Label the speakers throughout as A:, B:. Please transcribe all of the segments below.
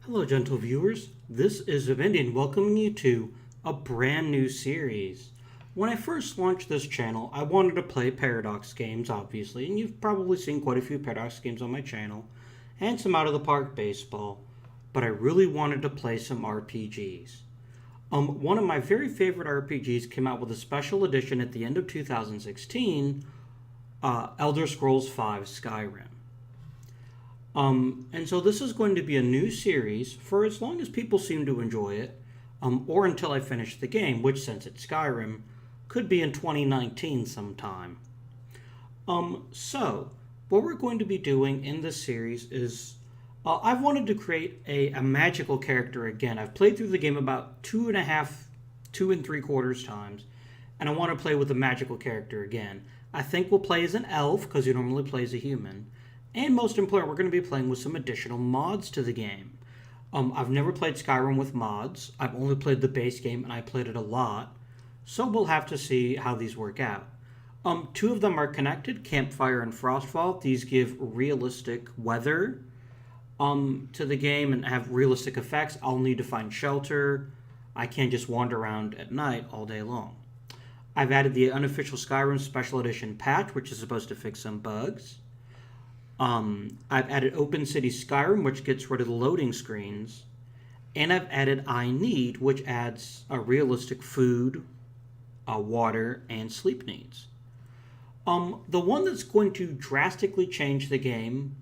A: Hello, gentle viewers. This is Vivendian welcoming you to a brand new series. When I first launched this channel, I wanted to play Paradox games, obviously, and you've probably seen quite a few Paradox games on my channel, and some Out of the Park baseball, but I really wanted to play some RPGs. One of my very favorite RPGs came out with a special edition at the end of 2016, Elder Scrolls V Skyrim. And so this is going to be a new series for as long as people seem to enjoy it, or until I finish the game, which, since it's Skyrim, could be in 2019 sometime. So, what we're going to be doing in this series is I've wanted to create a magical character again. I've played through the game about 2.75 times, and I want to play with a magical character again. I think we'll play as an elf, because you normally play as a human. And most important, we're going to be playing with some additional mods to the game. I've never played Skyrim with mods. I've only played the base game, and I played it a lot. So we'll have to see how these work out. Two of them are connected, Campfire and Frostfall. These give realistic weather to the game and have realistic effects. I'll need to find shelter. I can't just wander around at night all day long. I've added the unofficial Skyrim Special Edition patch, which is supposed to fix some bugs. I've added Open City Skyrim, which gets rid of the loading screens. And I've added iNeed, which adds a realistic food, water, and sleep needs. The one that's going to drastically change the game,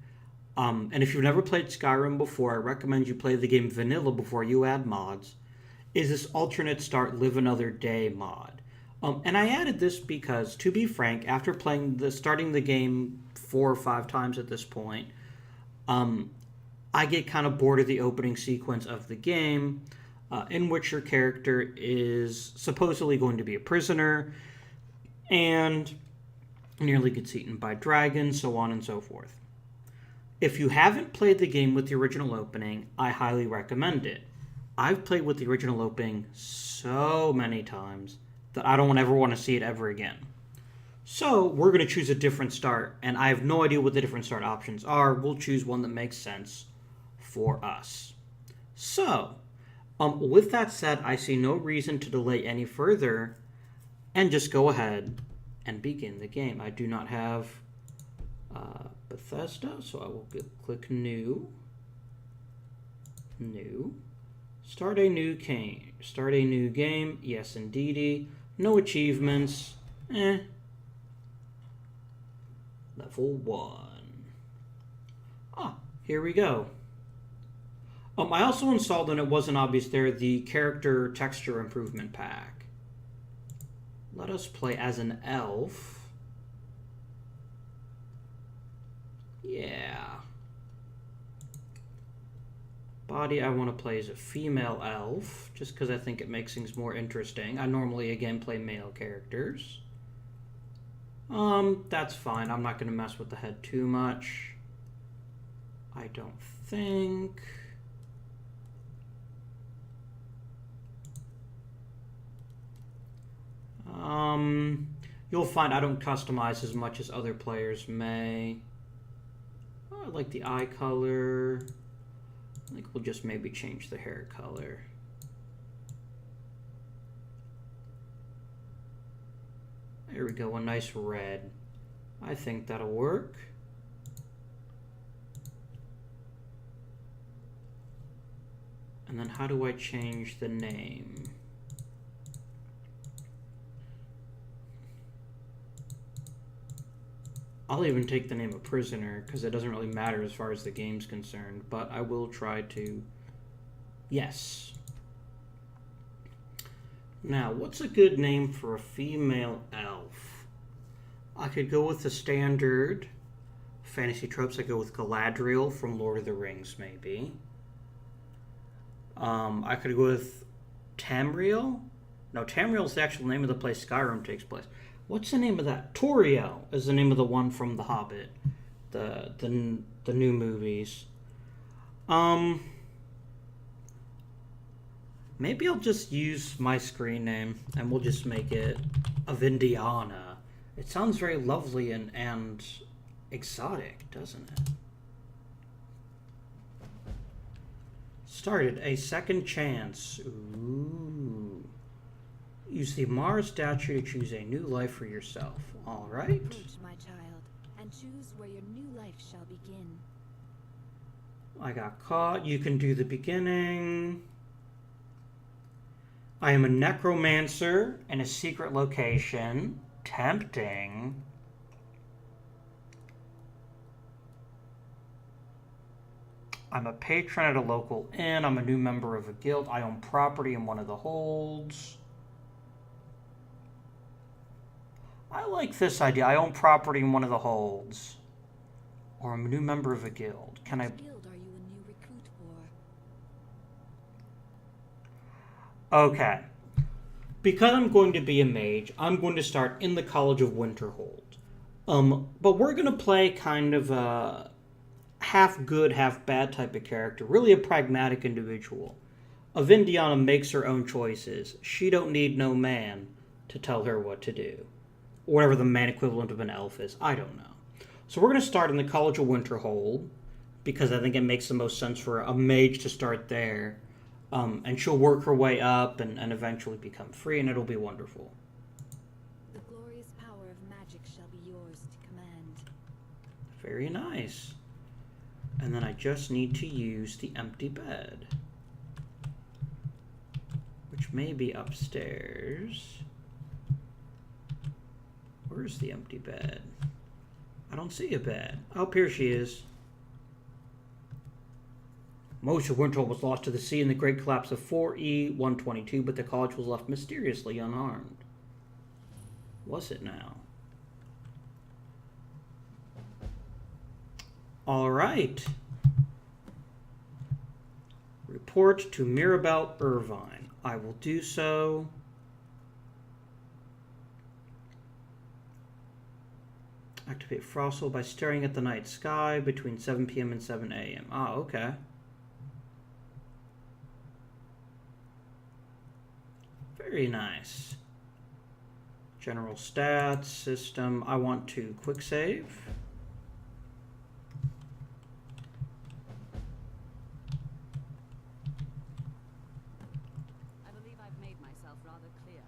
A: and if you've never played Skyrim before, I recommend you play the game vanilla before you add mods, is this alternate start live another day mod. And I added this because, to be frank, after starting the game 4 or 5 times at this point, I get kind of bored of the opening sequence of the game, in which your character is supposedly going to be a prisoner and nearly gets eaten by dragons, so on and so forth. If you haven't played the game with the original opening, I highly recommend it. I've played with the original opening so many times that I don't ever want to see it ever again. So we're going to choose a different start, and I have no idea what the different start options are. We'll choose one that makes sense for us. So, with that said, I see no reason to delay any further, and just go ahead and begin the game. I do not have Bethesda, so I will click New. New. Start a new game. Start a new game. Yes, indeedy. No achievements. Level 1. Here we go. I also installed, and it wasn't obvious there, the character texture improvement pack. Let us play as an elf. Yeah. Body, I want to play as a female elf, just because I think it makes things more interesting. I normally, again, play male characters. That's fine. I'm not going to mess with the head too much. I don't think. You'll find I don't customize as much as other players may. I like the eye color. I think we'll just maybe change the hair color. There we go, a nice red. I think that'll work. And then how do I change the name? I'll even take the name of prisoner, because it doesn't really matter as far as the game's concerned, but I will try to... Yes. Now, what's a good name for a female elf? I could go with the standard fantasy tropes. I go with Galadriel from Lord of the Rings, maybe. I could go with Tamriel. No, Tamriel is the actual name of the place Skyrim takes place. What's the name of that? Toriel is the name of the one from The Hobbit, the new movies. Maybe I'll just use my screen name, and we'll just make it Avindiana. It sounds very lovely and exotic, doesn't it? Started a second chance. Ooh. Use the Mars statue to choose a new life for yourself. All right.
B: Approach, my child, and choose where your new life shall begin.
A: I got caught. You can do the beginning. I am a necromancer in a secret location. Tempting. I'm a patron at a local inn. I'm a new member of a guild. I own property in one of the holds. I like this idea. I own property in one of the holds. Or I'm a new member of a guild. Can I...
B: Which guild are you a new recruit for?
A: Okay. Because I'm going to be a mage, I'm going to start in the College of Winterhold. But we're going to play kind of a half good, half bad type of character. Really a pragmatic individual. Avindiana makes her own choices. She don't need no man to tell her what to do. Or whatever the man equivalent of an elf is. I don't know. So we're going to start in the College of Winterhold, because I think it makes the most sense for a mage to start there. And she'll work her way up and eventually become free, and it'll be wonderful.
B: The glorious power of magic shall be yours to command.
A: Very nice. And then I just need to use the empty bed, which may be upstairs. Where's the empty bed? I don't see a bed. Oh, here she is. Most of Winterhold was lost to the sea in the great collapse of 4E-122, but the college was left mysteriously unharmed. Was it now? All right. Report to Mirabelle Irvine. I will do so. Activate Frostfall by staring at the night sky between 7 p.m. and 7 a.m. Ah, okay. Very nice. General stats, system. I want to quick save.
B: I believe I've made myself rather clear.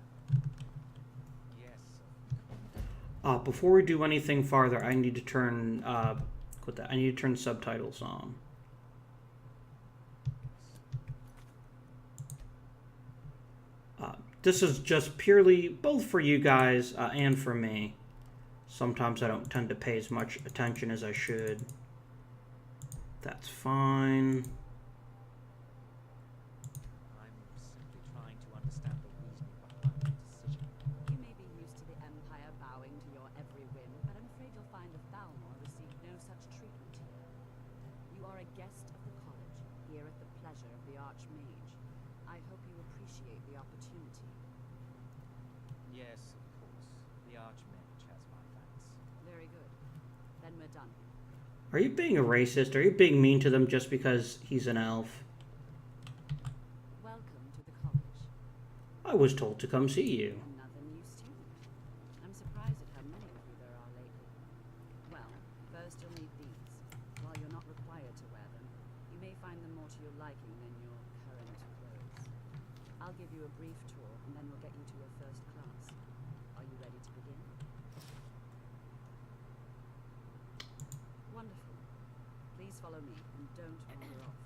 C: Yes.
A: Before we do anything farther, I need to turn I need to turn subtitles on. This is just purely both for you guys and for me. Sometimes I don't tend to pay as much attention as I should. That's fine.
C: I'm simply trying to understand the reason behind the decision.
B: You may be used to the Empire bowing to your every whim, but I'm afraid you'll find that Thalmor received no such treatment here. You are a guest of the college, here at the pleasure of the Archmage. I hope you appreciate the opportunity.
C: Yes, of course. The Archmage has my thanks.
B: Very good. Then we're done.
A: Are you being a racist? Are you being mean to them just because he's an elf?
B: Welcome to the college.
A: I was told to come see you.
B: Another new student. I'm surprised at how many of you there are lately. Well, first you'll need these. While you're not required to wear them, you may find them more to your liking than your current clothes. I'll give you a brief tour, and then we'll get you to your first class. Are you ready to begin? Wonderful. Please follow me, and don't wander off.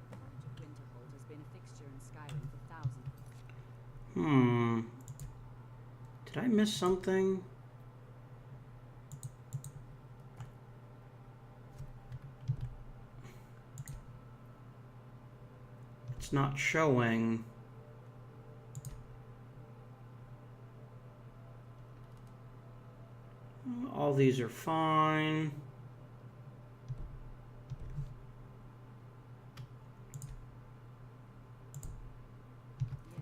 B: The College of Winterhold has been a fixture in Skyrim for thousands.
A: Did I miss something? It's not showing. All these are fine.
B: Yes.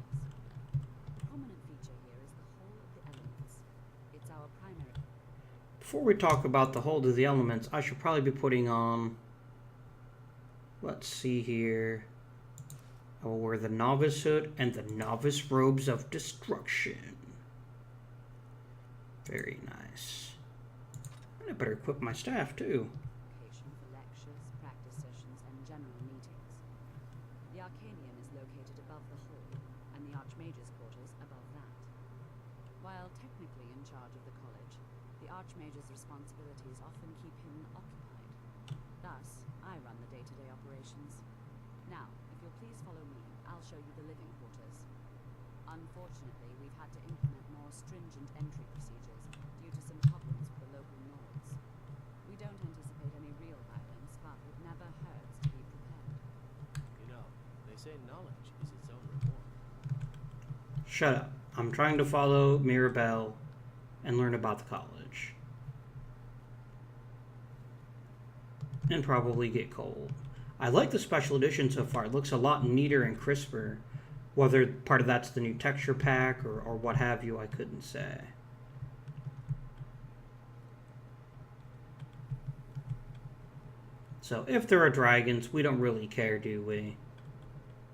B: The prominent feature here is the Hall of the Elements. It's our primary...
A: Before we talk about the hold of the elements, I should probably be putting on... Let's see here. I will wear the novice hood and the novice robes of destruction. Very nice. And I better equip my staff too.
B: location for lectures, practice sessions, and general meetings. above the hall, and the Archmage's quarters above that. While technically in charge of the college, the Archmage's responsibilities often keep him occupied. Thus, I run the day-to-day operations. Now, if you'll please follow me, I'll show you the living quarters. Unfortunately, we've had to implement more stringent entry procedures due to some problems with the local Nords. We don't anticipate any real violence, but it never hurts to be prepared.
D: You know, they say knowledge is its own reward.
A: Shut up. I'm trying to follow Mirabelle and learn about the college. And probably get cold. I like the special edition so far. It looks a lot neater and crisper. Whether part of that's the new texture pack or what have you, I couldn't say. So if there are dragons, we don't really care, do we?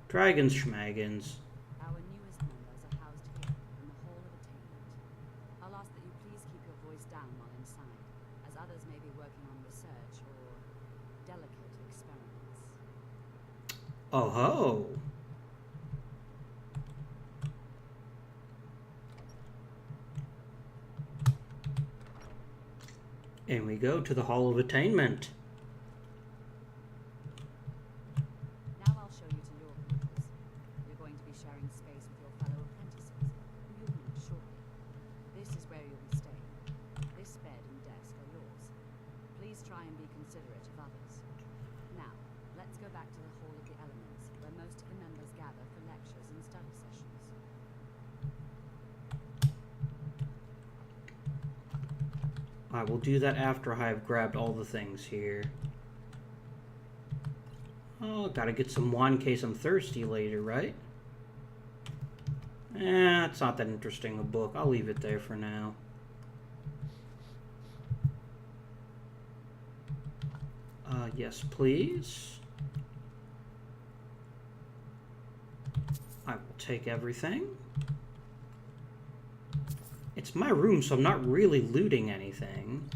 A: Dragons, schmagons.
B: Our newest members are housed here in the Hall of Attainment. I'll ask that you please keep your voice down while inside, as others may be working on research or delicate experiments.
A: Oh ho! And we go to the Hall of Attainment.
B: Now I'll show you to your quarters. You're going to be sharing space with your fellow apprentices, who you'll meet shortly. This is where you'll be staying. This bed and desk are yours. Please try and be considerate of others. Now, let's go back to the Hall of the Elements, where most of the members gather for lectures and study sessions.
A: I will do that after I have grabbed all the things here. Oh, gotta get some wine in case I'm thirsty later, right? It's not that interesting a book. I'll leave it there for now. Yes, please. I will take everything. It's my room, so I'm not really looting anything.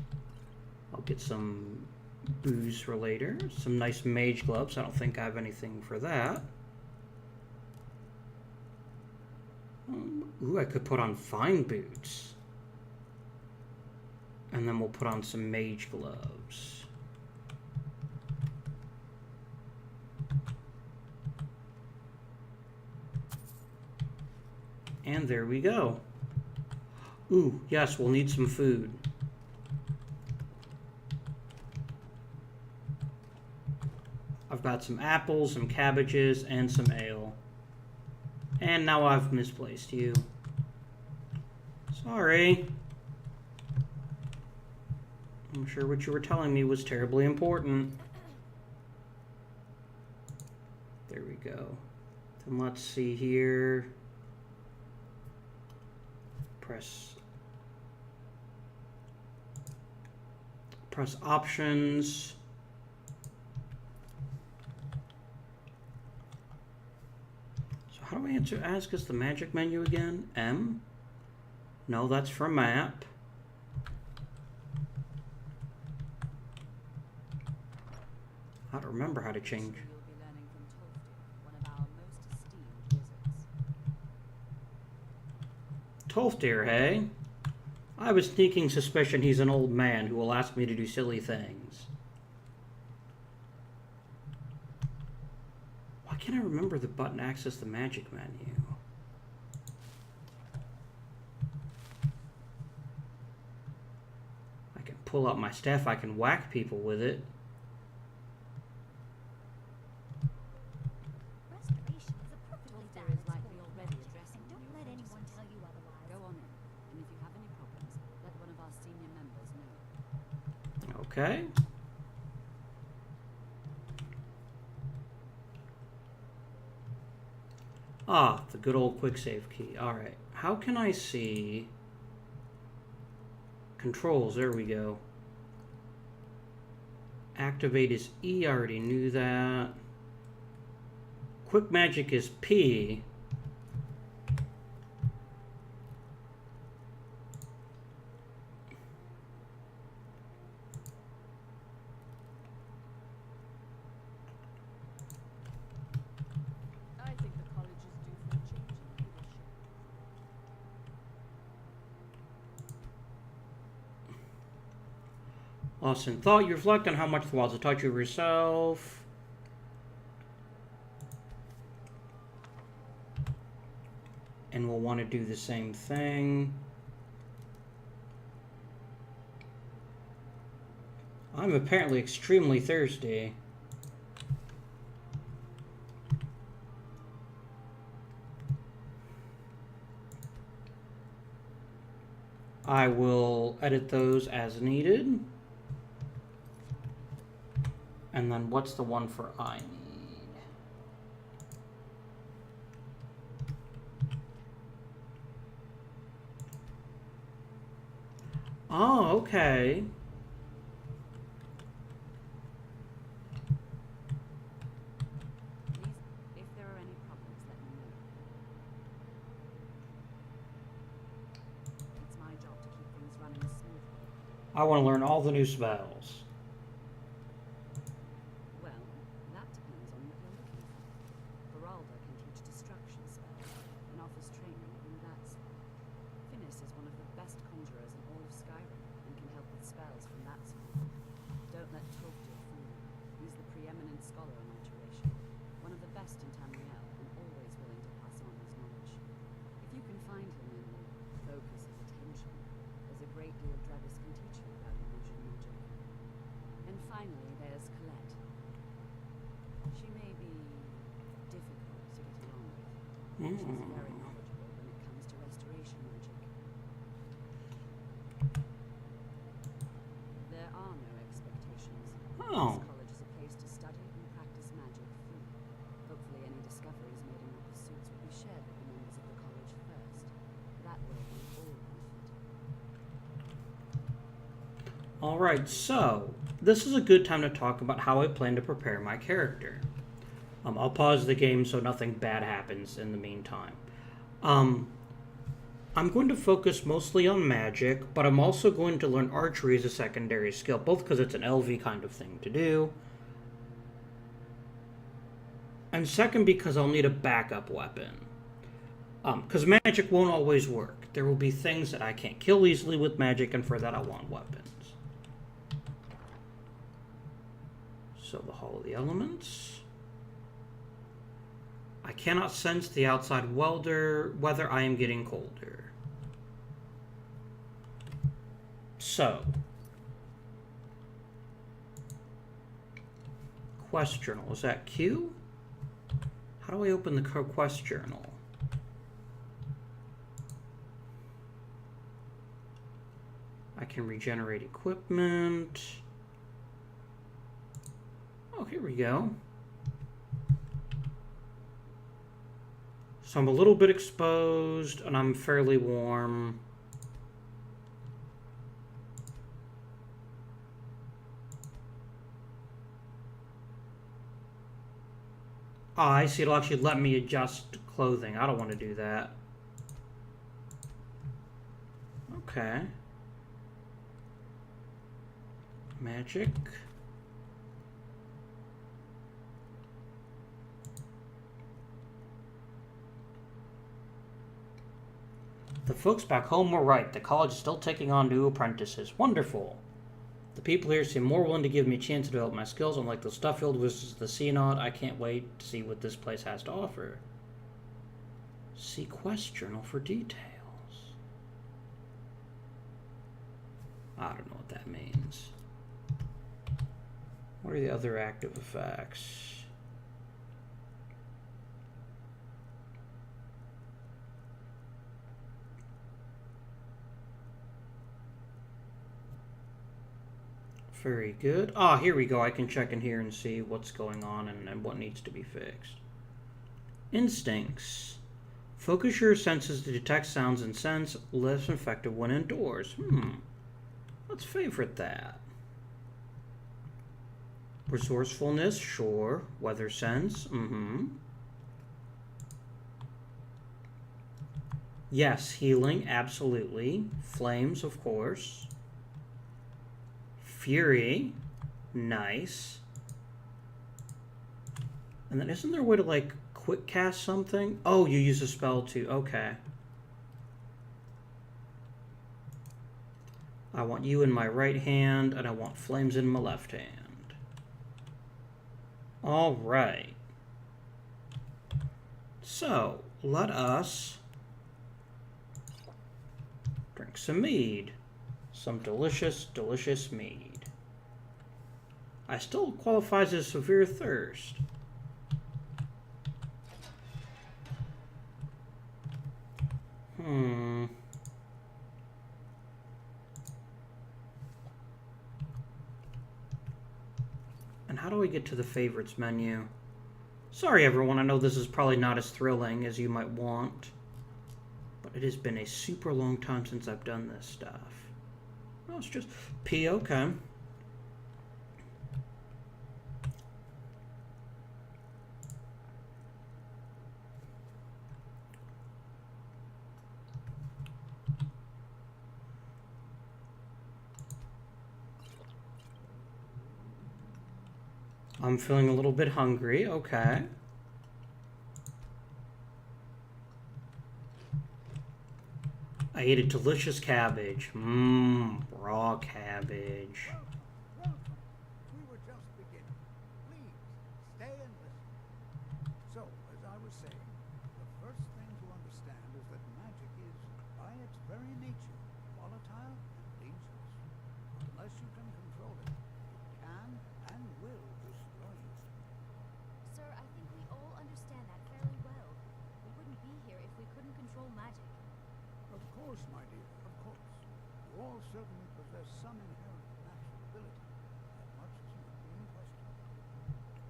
A: I'll get some booze for later. Some nice mage gloves. I don't think I have anything for that. Ooh, I could put on fine boots. And then we'll put on some mage gloves. And there we go. Ooh, yes, we'll need some food. I've got some apples, some cabbages, and some ale. And now I've misplaced you. Sorry. I'm sure what you were telling me was terribly important. There we go. Then let's see here. Press options. So how do I ask us the magic menu again? M? No, that's for map. I don't remember how to change.
B: You'll be learning from Tolfdir, one of our most esteemed wizards.
A: Tolfdir, hey? I have a sneaking suspicion he's an old man who will ask me to do silly things. Why can't I remember the button to access the magic menu? I can pull out my staff, I can whack people with it.
E: Restoration is a perfectly
B: Tolfdir
E: valid
B: is likely
E: school
B: already
E: project,
B: addressing
E: and don't
B: new
E: let anyone
B: officers.
E: tell you otherwise.
B: Go on in, and if you have any problems, let one of our senior members know.
A: Okay. Ah, the good old quick save key. Alright. How can I see controls? There we go. Activate is E. I already knew that. Quick magic is P.
B: I think the college is
A: Lost in thought, you reflect on how much the wilds have taught you of yourself. And we'll want to do the same thing. I'm apparently extremely thirsty. I will edit those as needed. And then what's the one for iNeed? Oh, okay.
B: Please, if there are any problems, let me know. It's my job to keep things running smoothly.
A: I want to learn all the new spells.
B: Well, that depends on what you're looking for. Geralda can teach destruction spells and offers training in that spell. Finis is one of the best conjurers in all of Skyrim and can help with spells from that school. Don't let Tolkien fool you. He's the preeminent scholar in my duration, one of the best in Tamriel, and always willing to pass on his knowledge. If you can find him and focus his attention, there's a great deal Dravis can teach you about illusion magic. And finally, there's Colette. She may be difficult to get along with. She's very knowledgeable when it comes to restoration magic. There are no expectations.
A: Oh.
B: This college is a place to study and practice magic free. Hopefully any discoveries made in your pursuits will be shared with the members of the college first. That way we all benefit.
A: Alright, so this is a good time to talk about how I plan to prepare my character. I'll pause the game so nothing bad happens in the meantime. I'm going to focus mostly on magic, but I'm also going to learn archery as a secondary skill, both because it's an LV kind of thing to do, and second because I'll need a backup weapon. Because magic won't always work. There will be things that I can't kill easily with magic, and for that I want weapons. So the Hall of the Elements. I cannot sense the outside whether I am getting colder. So, quest journal, is that Q? How do I open the quest journal? I can regenerate equipment. Oh, here we go. So I'm a little bit exposed, and I'm fairly warm. Ah, I see. It'll actually let me adjust clothing. I don't want to do that. Okay. Magic. The folks back home were right. The college is still taking on new apprentices. Wonderful. The people here seem more willing to give me a chance to develop my skills, unlike the Stuffield versus the Synod. I can't wait to see what this place has to offer. See quest journal for details. I don't know what that means. What are the other active effects? Very good. Ah, here we go. I can check in here and see what's going on and what needs to be fixed. Instincts. Focus your senses to detect sounds and scents. Less effective when indoors. Let's favorite that. Resourcefulness, sure. Weather sense, Yes, healing, absolutely. Flames, of course. Fury, nice. And then isn't there a way to, like, quick cast something? Oh, you use a spell too. Okay. I want you in my right hand, and I want flames in my left hand. All right. So, let us drink some mead. Some delicious, delicious mead. I still qualifies as severe thirst. And how do we get to the favorites menu? Sorry everyone, I know this is probably not as thrilling as you might want, but it has been a super long time since I've done this stuff. No, it's just P, okay. I'm feeling a little bit hungry, okay. I ate a delicious cabbage. Raw cabbage.
F: Welcome. We were just beginning. Please, stay and listen. So, as I was saying, the first thing to understand is that magic is, by its very nature, volatile and dangerous. Unless you can control it, it can and will destroy you.
E: Sir, I think we all understand that fairly well. We wouldn't be here if we couldn't control magic.
F: Of course, my dear, of course. You all certainly possess some inherent natural ability, as much as you would be in question.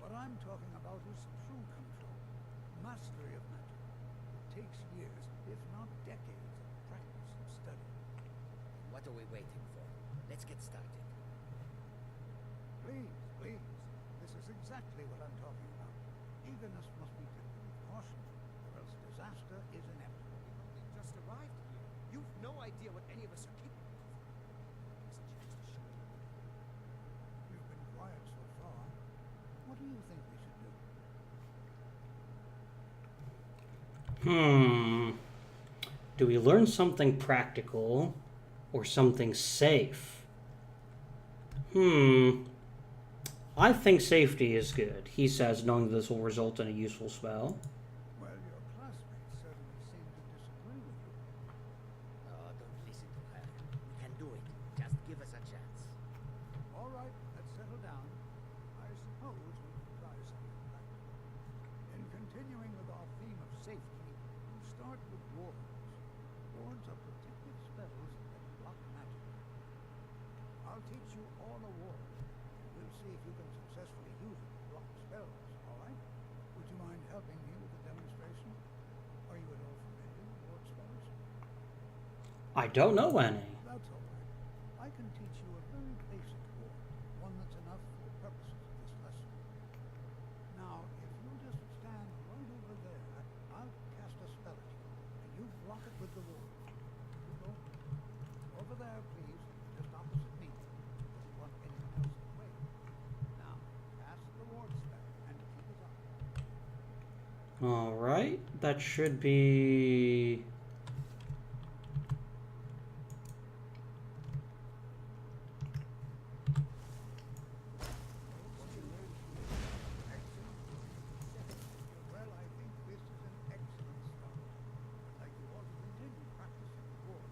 F: What I'm talking about is true control, mastery of magic. It takes years, if not decades, of practice and study.
G: What are we waiting for? Let's get started.
F: Please, please, this is exactly what I'm talking about. Eagerness must be tempered with caution, or else disaster is inevitable.
G: We just arrived here. You've no idea what any of us are capable of. Here's a chance to show you.
F: You've been quiet so far. What do you think we should do?
A: Do we learn something practical or something safe? I think safety is good, he says, knowing this will result in a useful spell.
F: Well, your classmates certainly seem to disagree with you.
G: Oh, don't listen to her. We can do it. Just give us a chance.
F: All right, let's settle down. I suppose we could try something practical. In continuing with our theme of safety, we'll start with wards. Wards are protective spells that block magic. I'll teach you all a ward. We'll see if you can successfully use it to block spells, all right? Would you mind helping me with the demonstration? Are you at all familiar with ward spells?
A: I don't know any.
F: That's all right. I can teach you a very basic ward, one that's enough for the purposes of this lesson. Now, if you just stand right over there, I'll cast a spell at you, and you block it with the ward. You go. Over there, please, just opposite me. Don't want anyone else in the way. Now, cast the ward spell, and keep it up.
A: All right, that should be...
F: Well, I think this is an excellent start. I'd like you all to continue practicing the ward.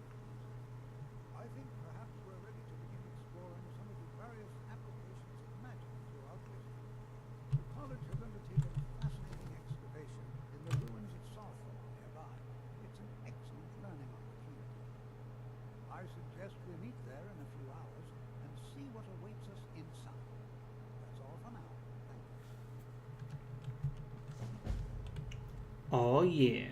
F: I think perhaps we're ready to begin exploring some of the various applications of magic throughout history. The college has undertaken a fascinating excavation in the ruins of Frostfall nearby. It's an excellent learning opportunity. I suggest we meet there in a few hours and see what awaits us inside. That's all for now. Thank you.
A: Oh, yeah.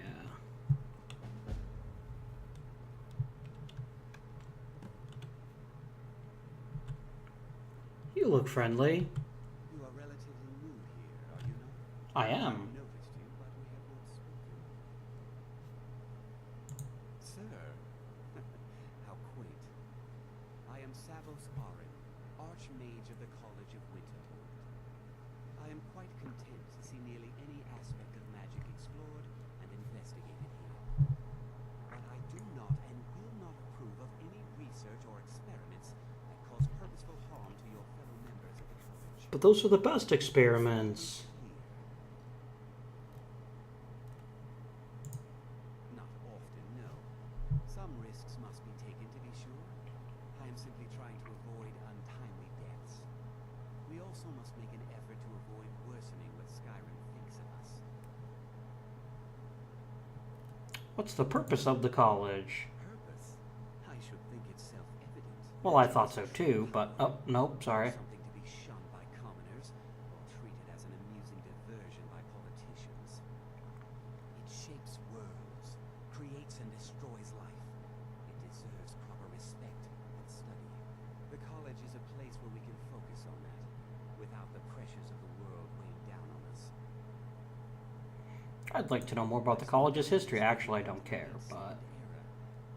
A: You look friendly.
C: You are relatively new here, are you not?
A: I am.
C: I noticed you, but we have not spoken. Sir, how quaint. I am Savos Arin, Archmage of the College of Winterhold. I am quite content to see nearly any aspect of magic explored and investigated here. But I do not and will not approve of any research or experiments
A: But those are the best experiments.
C: Not often, no. Some risks must be taken to be sure. I am simply trying to avoid untimely deaths. We also must make an effort to avoid worsening what Skyrim thinks of us.
A: What's the purpose of the college?
C: Purpose? I should think it's self-evident.
A: Well, I thought so too, but oh, nope, sorry.
C: Something to be shunned by commoners, or treated as an amusing diversion by politicians. It shapes worlds, creates and destroys life. It deserves proper respect and study. The college is a place where we can focus on that, without the pressures of the world weighing down on us.
A: I'd like to know more about the college's history. Actually, I don't care, but...
C: Era.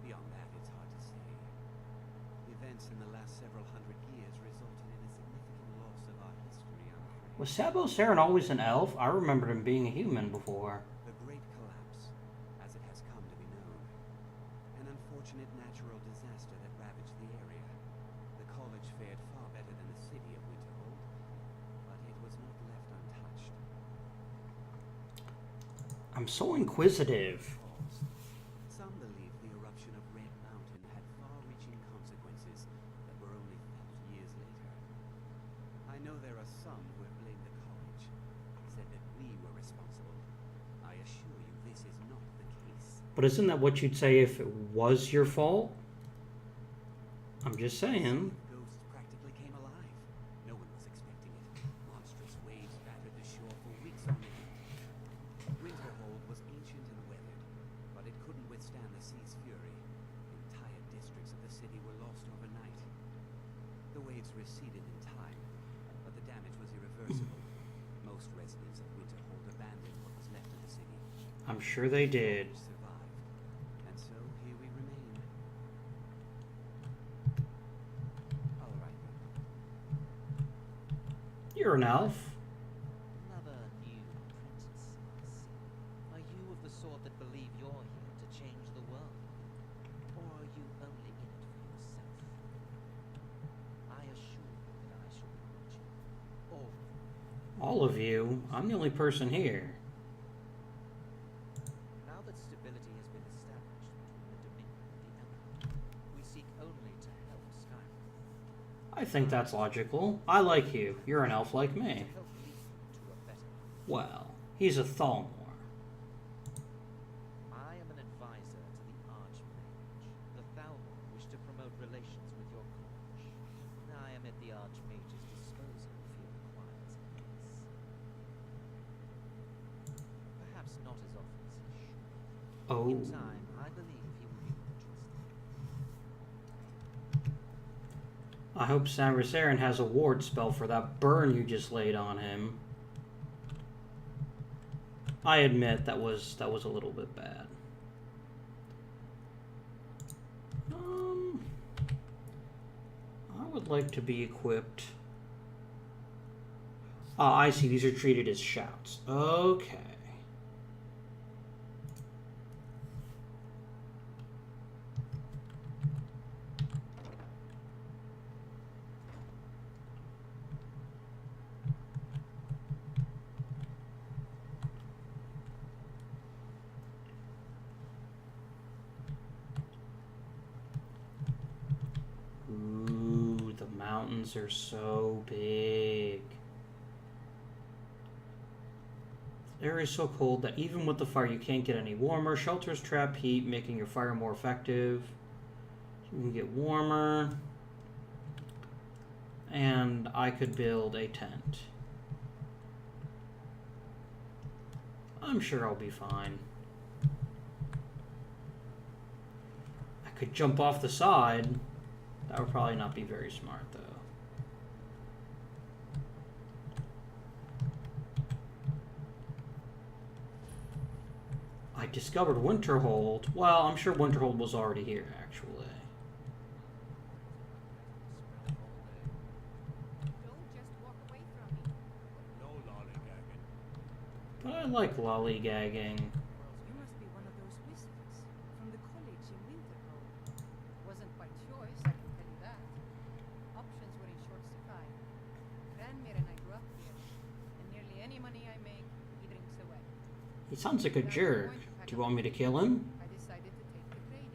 C: Beyond that, it's hard to say. Events in the last several hundred years resulted in a significant loss of our history, I'm afraid.
A: Was Sabo Saren always an elf? I remembered him being a human before.
C: The Great Collapse, as it has come to be known. An unfortunate natural disaster that ravaged the area. The college fared far better than the city of Winterhold, but it was not left untouched.
A: I'm so inquisitive.
C: Some believe the eruption of Red Mountain had far-reaching consequences that were only felt years later. I know there are some who have blamed the college, said that we were responsible. I assure you this is not the case.
A: But isn't that what you'd say if it was your fault? I'm just saying.
C: Ghosts practically came alive. No one was expecting it. Monstrous waves battered the shore for weeks on end. Winterhold was ancient and weathered, but it couldn't withstand the sea's fury. Entire districts of the city were lost overnight. The waves receded in time, but the damage was irreversible. Most residents of Winterhold abandoned what was left of the city.
A: I'm sure they did.
C: Survived, and so here we remain. All right then.
A: You're an elf.
H: Another new apprentice, I see. Are you of the sort that believe you're here to change the world? Or are you only in it for yourself? I assure you that I shall be watching all of you.
A: All of you. I'm the only person here.
H: Now that stability has been established between the Dominion and the Empire, we seek only to help Skyrim.
A: I think that's logical. I like you. You're an elf like me.
H: To help lead to a better life.
A: Well, he's a Thalmor.
H: I am an advisor to the Archmage. The Thalmor wish to promote relations with your college. I am at the Archmage's disposal if he requires a case. Perhaps not as often as he should.
A: Oh.
H: In time, I believe he will be more trusted.
A: I hope Saren has a ward spell for that burn you just laid on him. I admit that was a little bit bad. I would like to be equipped. Ah, I see. These are treated as shouts. Okay. Ooh, the mountains are so big. The area is so cold that even with the fire you can't get any warmer. Shelters trap heat, making your fire more effective. So you can get warmer. And I could build a tent. I'm sure I'll be fine. I could jump off the side. That would probably not be very smart, though. I discovered Winterhold. Well, I'm sure Winterhold was already here, actually.
E: Don't just walk away from me.
G: No lollygagging.
A: But I like lollygagging.
B: You must be one of those whispers from the college in Winterhold. Wasn't by choice, I can tell you that. Options were in short supply. Granmere and I grew
A: He sounds like a jerk. Do you want me to kill him?
I: I decided to take to trading.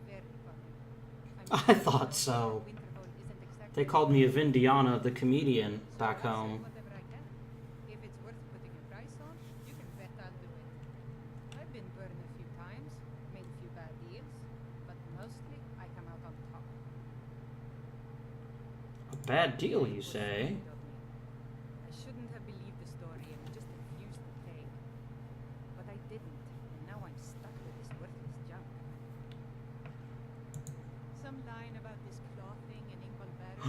I: Very funny.
A: I thought so.
I: Winterhold isn't exactly
A: They called me a Vindiana, the comedian, back
I: so I'll say
A: home.
I: whatever I can. If it's worth putting a price on, you can bet I'll do it. I've been burned a few times, made a few bad deals, but mostly I come out on top.
A: A bad deal, you say?
I: I shouldn't have believed the story and just refused to pay. But I didn't, and now I'm stuck with this worthless junk. Some line about this claw thing in Ingolberg.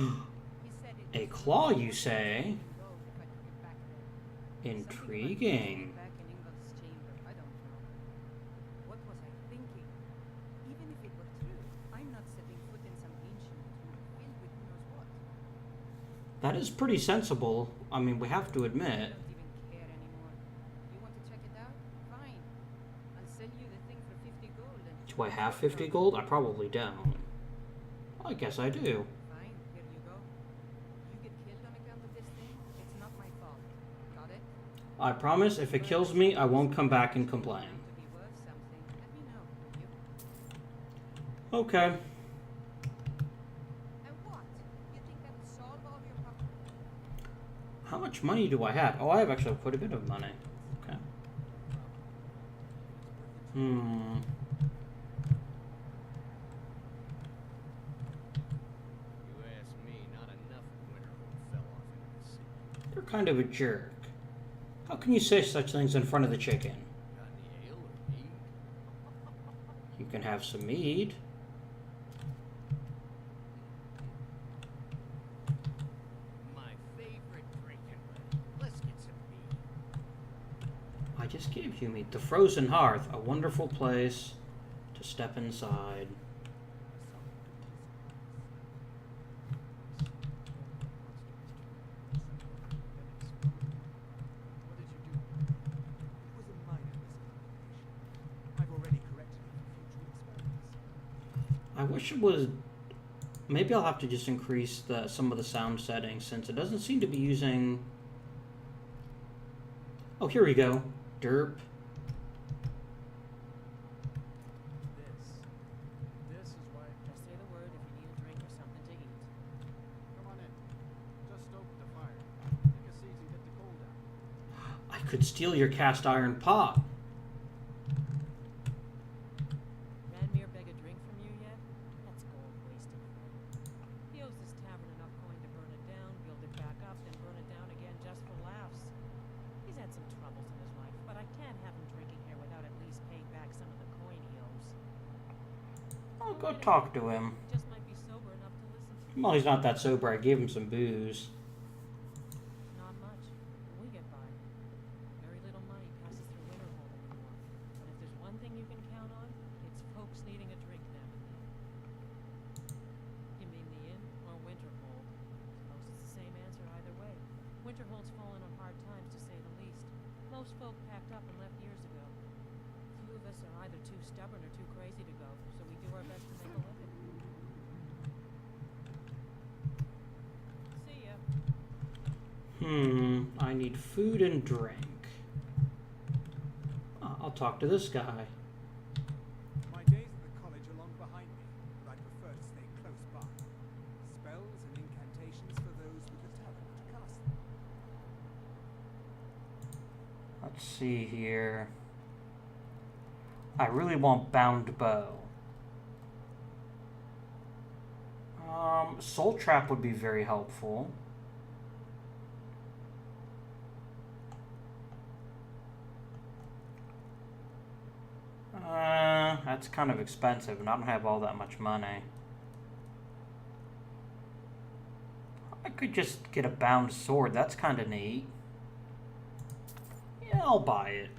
I: He said it
A: A
I: was
A: claw,
I: only
A: you say?
I: gold if I took it back there. Something about
A: Intriguing.
I: putting it back in Ingol's chamber. I don't know. What was I thinking? Even if it were true, I'm not setting foot in some ancient tomb filled with who knows what.
A: That is pretty sensible. I mean, we have to
I: I
A: admit.
I: don't even care anymore. You want to check it out? Fine. I'll sell you the thing for 50 gold and
A: Do I have 50 gold? I probably don't. I guess I do.
I: fine, here you go. You get killed on account of this thing, it's not my fault. Got it?
A: I promise if it kills me, I won't come back and complain.
I: To be worth something, let me know, will you?
A: Okay.
I: And what? You think that will solve all your problems?
A: How much money do I have? Oh, I have actually quite a bit of money. Okay. Hmm.
D: You ask me, not enough of Winterhold fell off into the sea.
A: You're kind of a jerk. How can you say such things in front of the chicken?
D: Got any ale or mead?
A: You can have some mead.
D: My favorite drinking buddy. Let's get some mead.
A: I just gave you meat. The Frozen Hearth, a wonderful place to step inside.
G: What did you do? It was a minor miscommunication. I've already corrected it for future experiments.
A: I wish it was. Maybe I'll have to just increase some of the sound settings since it doesn't seem to be using. Oh, here we go. Derp.
G: This is why.
B: Just say the word if you need a drink or something to eat.
G: Come on in. Just open the fire. Take a seat and get the cold out.
A: I could steal your cast iron pot.
B: Ranmir beg a drink from you yet? That's gold wasted, friend. He owes this tavern enough coin to burn it down, build it back up, then burn it down again just for laughs. He's had some troubles in his life, but I can't have him drinking here without at least paying back some of the coin he owes.
A: I'll go talk to him.
B: Just might be sober enough to listen to.
A: Well, he's not that sober. I gave him some booze.
B: Not much. We get by. Very little money passes through Winterhold anymore. But if there's one thing you can count on, it's folks needing a drink now and then. You mean the inn or Winterhold? Suppose it's the same answer either way. Winterhold's fallen on hard times to say the least. Most folk packed up and left years ago. Few of us are either too stubborn or too crazy to go, so we do our best to make a living. See ya.
A: I need food and drink. I'll talk to this guy.
F: My days at the college are long behind me, but I prefer to stay close by. Spells and incantations for those with the talent to cast them.
A: Let's see here. I really want bound bow. Soul trap would be very helpful. That's kind of expensive, and I don't have all that much money. I could just get a bound sword. That's kind of neat. Yeah, I'll buy it.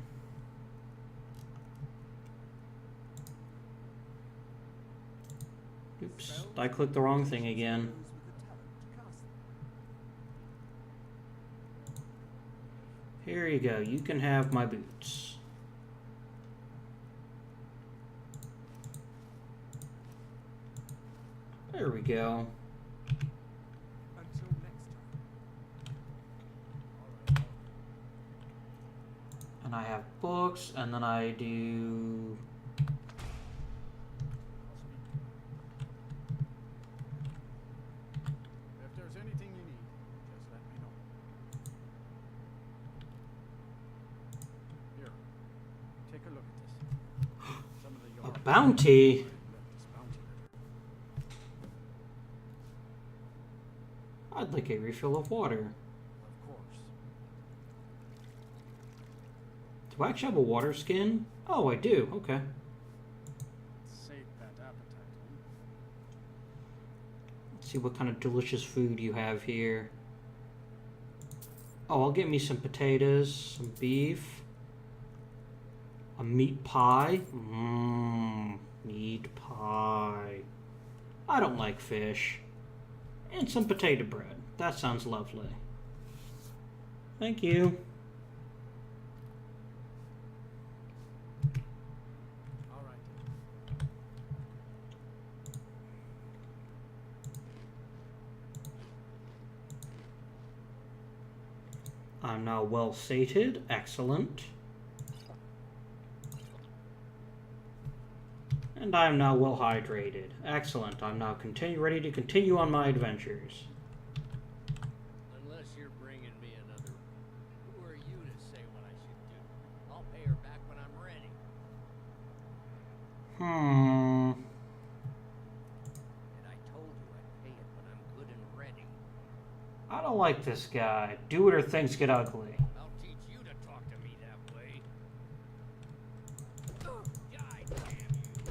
A: Oops, I clicked the wrong thing again.
F: Those with the talent to cast them.
A: Here you go. You can have my boots. There we go.
F: Until next time.
A: And I have books, and then I do...
F: If there's anything you need, just let me know. Here, take a look at this. Some of the
A: A
F: yard.
A: bounty?
F: Left this bounty letter.
A: I'd like a refill of water.
F: Of course.
A: Do I actually have a water skin? Oh, I do. Okay.
F: Save that appetite, huh?
A: Let's see what kind of delicious food you have here. Oh, I'll get me some potatoes, some beef, a meat pie. Mmm, meat pie. I don't like fish. And some potato bread. That sounds lovely. Thank you.
F: All right.
A: I'm now well sated. Excellent. And I am now well hydrated. Excellent. I'm now ready to continue on my adventures.
D: Unless you're bringing me another... Who are you to say what I should do? I'll pay her back when I'm ready.
A: Hmm.
D: And I told you I'd pay it when I'm good and ready.
A: I don't like this guy. Do it or things get ugly.
D: I'll teach you to talk to me that way. Die, damn you!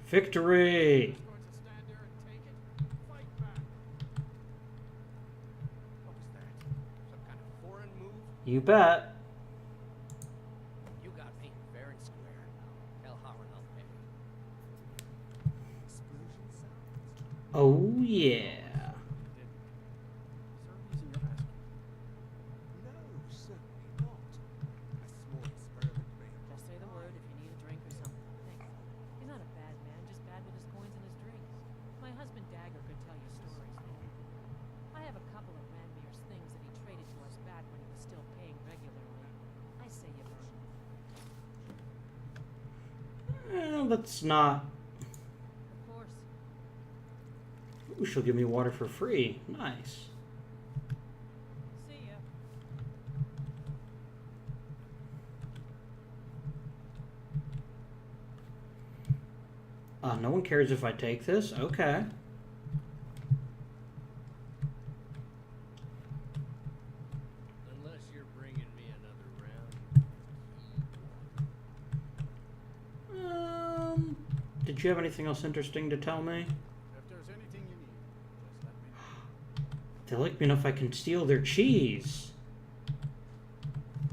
D: It's
A: Victory!
F: Going to stand there and take it? Fight back. What was that?
D: some kind of foreign move?
A: You bet.
D: You got me fair and square. Tell Howard I'll pay.
G: Explosion sounds?
A: Oh, yeah.
F: Is there a reason you're asking?
G: No, certainly not. A small experiment may have
B: Just say the word if you need a drink or something. Thanks. He's not a bad man, just bad with his coins and his drinks. My husband Dagger could tell you stories. I have a couple of Ranmir's things that he traded to us back when he was still paying regularly. I say you burn them.
A: That's not...
B: Of course.
A: Ooh, she'll give me water for free. Nice.
B: See ya.
A: No one cares if I take this? Okay.
D: Unless you're bringing me another round.
A: Did you have anything else interesting to tell me?
F: If there's anything you need, just let me know.
A: They like me enough I can steal their cheese.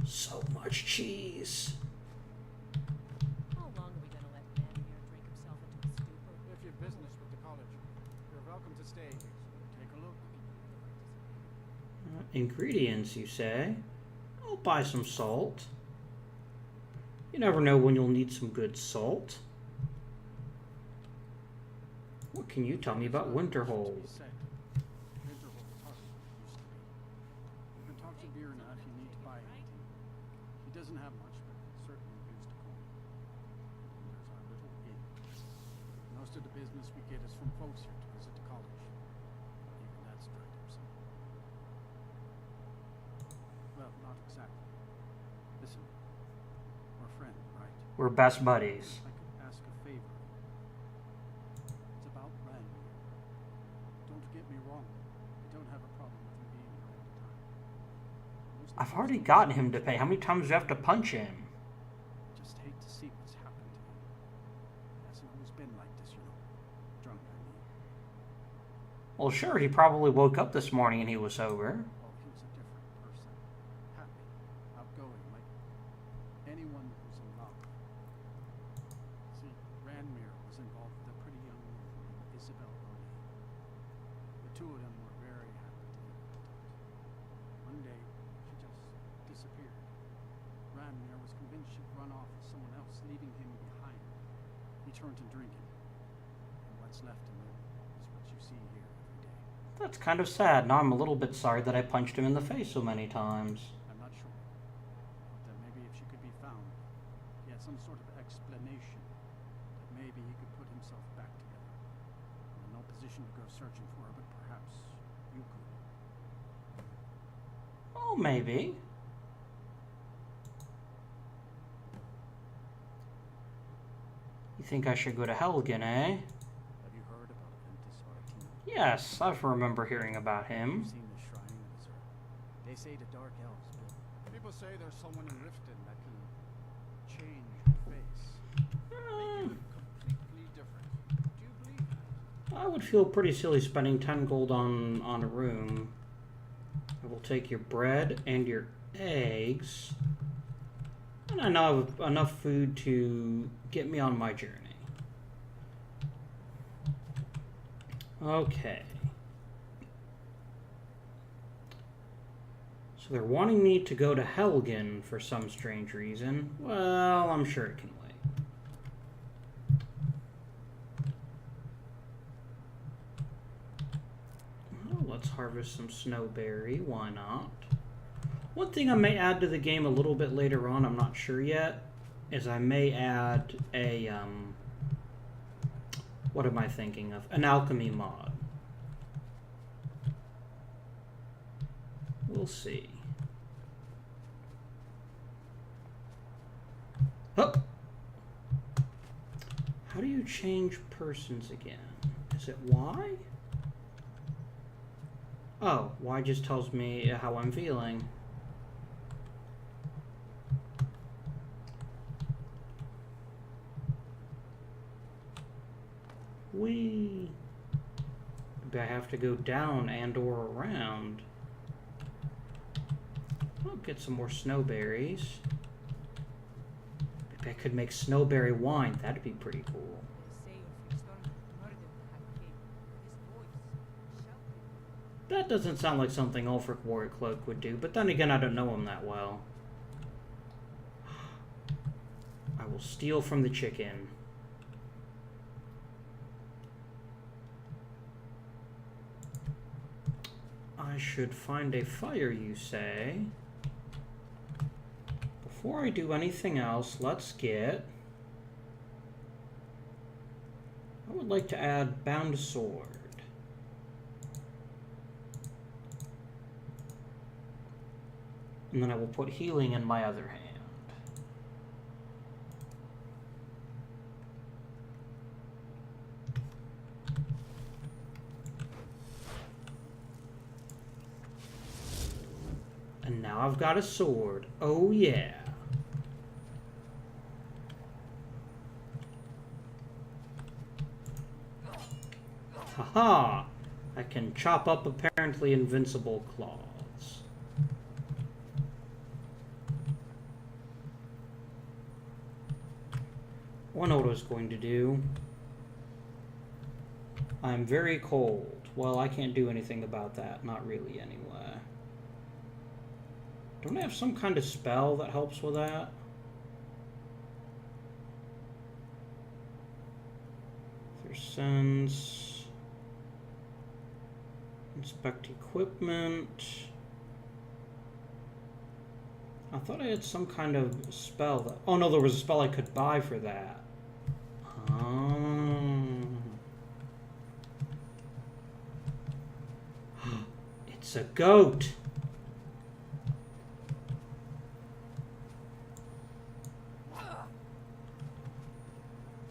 A: So much cheese.
B: How long are we gonna let Ranmir drink himself into a stupor?
F: If you've business with the college, you're welcome to stay. Take a look.
A: Ingredients, you say? I'll buy some salt. You never know when you'll need some good salt. What can you tell me about Winterhold?
F: Winterhold Park used to be. You can talk to Bjorn if you need to buy anything. He doesn't have much, but certainly used a coin. And there's our little inn. Most of the business we get is from folks here to visit the college. Even that's dried up some. Well, not exactly. Listen, we're friends, right?
A: We're best buddies.
F: I could ask a favor. It's about Ranmir. Don't get me wrong. I don't have a problem with him being here all the time. Mostly
A: I've
F: because
A: already
F: he
A: gotten
F: was-
A: him to pay. How many times do you have to punch him?
F: I just hate to see what's happened to him. He hasn't always been like this, you know. Drunk, I mean.
A: Well, sure, he probably woke up this morning and he was sober.
F: Oh, he was a different person. Happy, outgoing, like anyone who's in love. See, Ranmir was involved with a pretty young woman named Isabel O'Neill. The two of them were very happy together. One day, she just disappeared. Ranmir was convinced she'd
J: run off with someone else, leaving him behind. He turned to drinking. And what's left of him is what you see here every day.
A: That's kind of sad. Now I'm a little bit sorry that I punched him in the face so many times.
J: I'm not sure. But maybe if she could be found, he had some sort of explanation that maybe he could put himself back together. I'm in no position to go searching for her, but perhaps you could.
A: Oh, maybe. You think I should go to Helgen, eh?
J: Have you heard about Ventus Artino?
A: Yes, I remember hearing about him.
J: You've seen the shrine in the Zerg. They say the Dark Elves built. People say there's someone in Riften that can change your face. Make you look completely different. Do you believe that?
A: I would feel pretty silly spending 10 gold on a room. I will take your bread and your eggs. And I now have enough food to get me on my journey. Okay. So they're wanting me to go to Helgen for some strange reason. Well, I'm sure it can wait. Well, let's harvest some snowberry. Why not? One thing I may add to the game a little bit later on, I'm not sure yet, is I may add a, what am I thinking of? An alchemy mod. We'll see. Oh! How do you change persons again? Is it Y? Oh, Y just tells me how I'm feeling. Whee! Maybe I have to go down and or around. I'll get some more snowberries. Maybe I could make snowberry wine. That'd be pretty cool.
I: They say your friend Storm murdered the King. His voice, shouting.
A: That doesn't sound like something Ulfric Warrior Cloak would do, but then again, I don't know him that well. I will steal from the chicken. I should find a fire, you say. Before I do anything else, let's get... I would like to add bound sword. And then I will put healing in my other hand. And now I've got a sword. Oh yeah. Haha! I can chop up apparently invincible claws. I know what I was going to do. I'm very cold. Well, I can't do anything about that. Not really, anyway. Don't I have some kind of spell that helps with that? There's sense. Inspect equipment. I thought I had some kind of spell that... Oh no, there was a spell I could buy for that. It's a goat!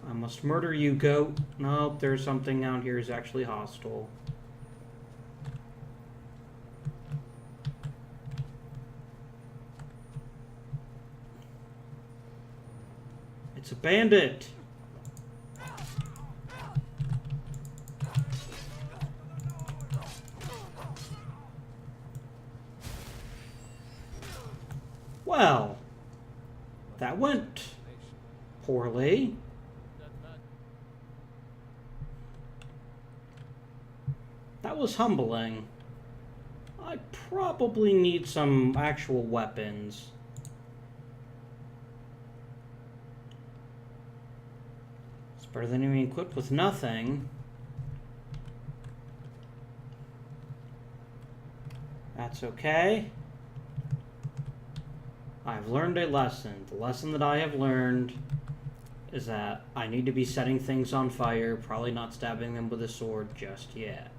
A: I must murder you, goat. Nope, there's something out here is actually hostile. It's a bandit! Well, that went poorly. That was humbling. I probably need some actual weapons. Better than being equipped with nothing. That's okay. I've learned a lesson. The lesson that I have learned is that I need to be setting things on fire, probably not stabbing them with a sword just yet.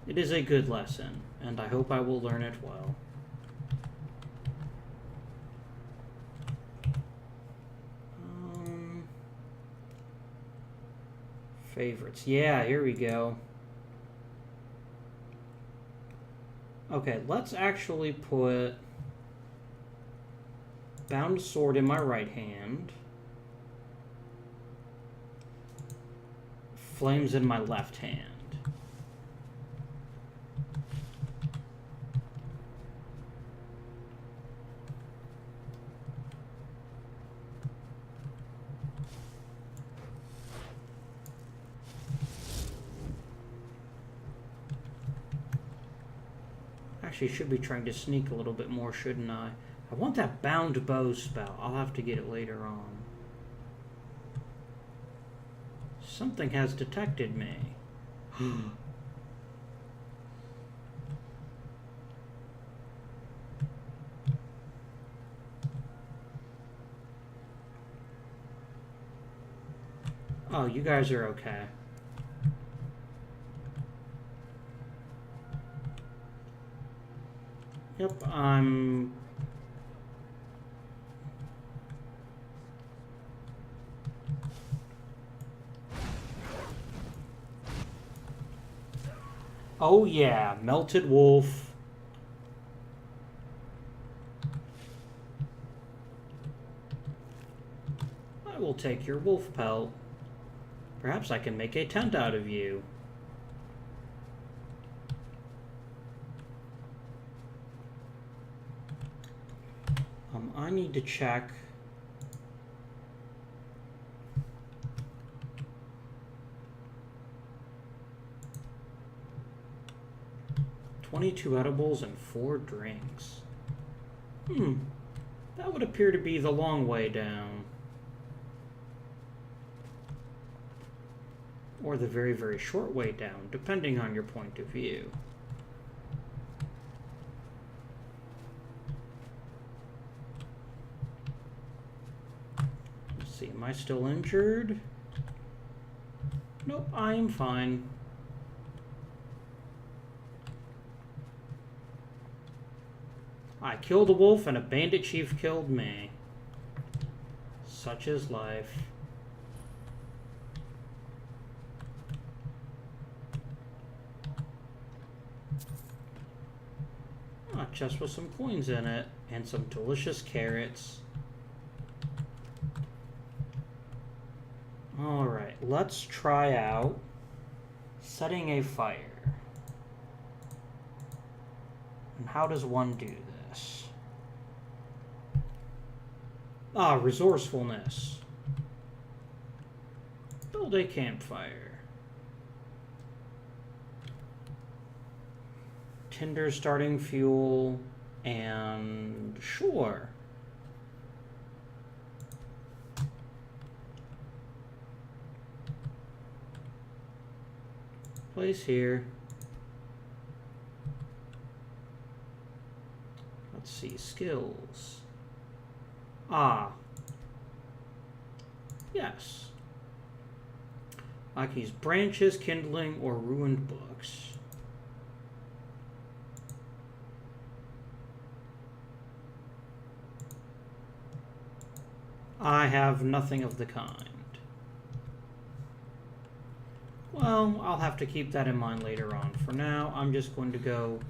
A: It is a good lesson, and I hope I will learn it well. Favorites. Yeah, here we go. Okay, let's actually put bound sword in my right hand, flames in my left hand. Actually, should be trying to sneak a little bit more, shouldn't I? I want that bound bow spell. I'll have to get it later on. Something has detected me. Oh, you guys are okay. Yep, I'm... Oh yeah, melted wolf. I will take your wolf pelt. Perhaps I can make a tent out of you. I need to check. $22 edibles and 4 drinks. That would appear to be the long way down. Or the very, very short way down, depending on your point of view. Let's see, am I still injured? Nope, I am fine. I killed a wolf and a bandit chief killed me. Such is life. A chest with some coins in it and some delicious carrots. Alright, let's try out setting a fire. And how does one do this? Ah, resourcefulness. Build a campfire. Tinder starting fuel, and sure. Place here. Let's see, skills. Ah. Yes. I can use branches, kindling, or ruined books. I have nothing of the kind. Well, I'll have to keep that in mind later on. For now, I'm just going to go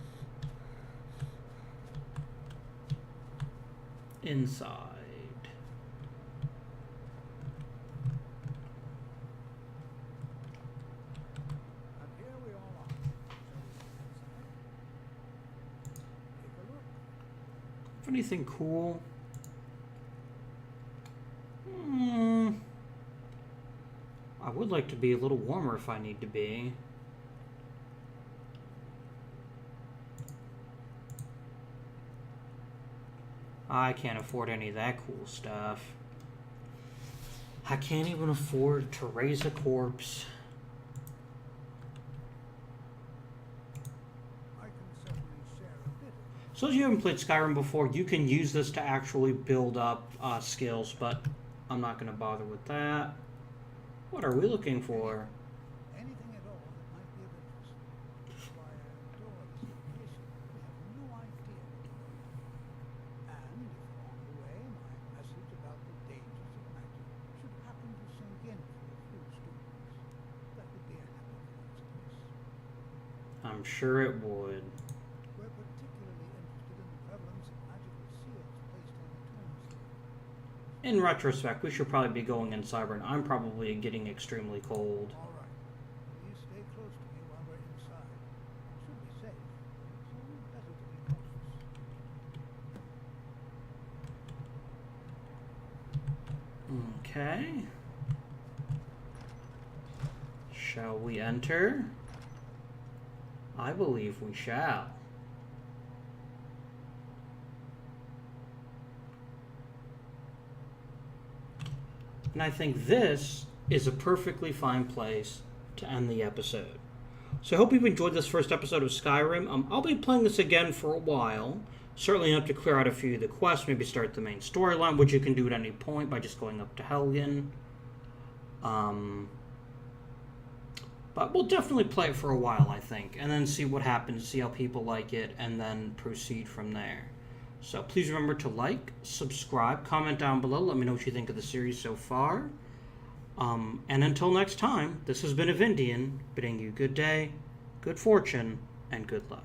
A: inside.
F: And here we all are. Take a look.
A: If anything cool? I would like to be a little warmer if I need to be. I can't afford any of that cool stuff. I can't even afford to raise a corpse.
F: I can certainly share a bit of
A: So if you haven't played Skyrim before, you can use this to actually build up skills, but I'm not going to bother with that. What are we looking for?
F: anything at all that might be of interest. That's why I adore this location. We have no idea what we're going to do. And if along the way my message about the dangers of magic should happen to sink in for a few students, that would be a happy coincidence.
A: I'm sure it would.
F: We're particularly interested in the prevalence of magical seals placed on the tombs.
A: In retrospect, we should probably be going inside, and I'm probably getting extremely cold.
F: All right. Please stay close to me while we're inside. It should be safe, so better to be cautious.
A: Okay. Shall we enter? I believe we shall. And I think this is a perfectly fine place to end the episode. So I hope you've enjoyed this first episode of Skyrim. I'll be playing this again for a while. Certainly enough to clear out a few of the quests, maybe start the main storyline, which you can do at any point by just going up to Helgen. But we'll definitely play it for a while, I think, and then see what happens, see how people like it, and then proceed from there. So please remember to like, subscribe, comment down below, let me know what you think of the series so far. And until next time, this has been Avindian, bidding you good day, good fortune, and good luck.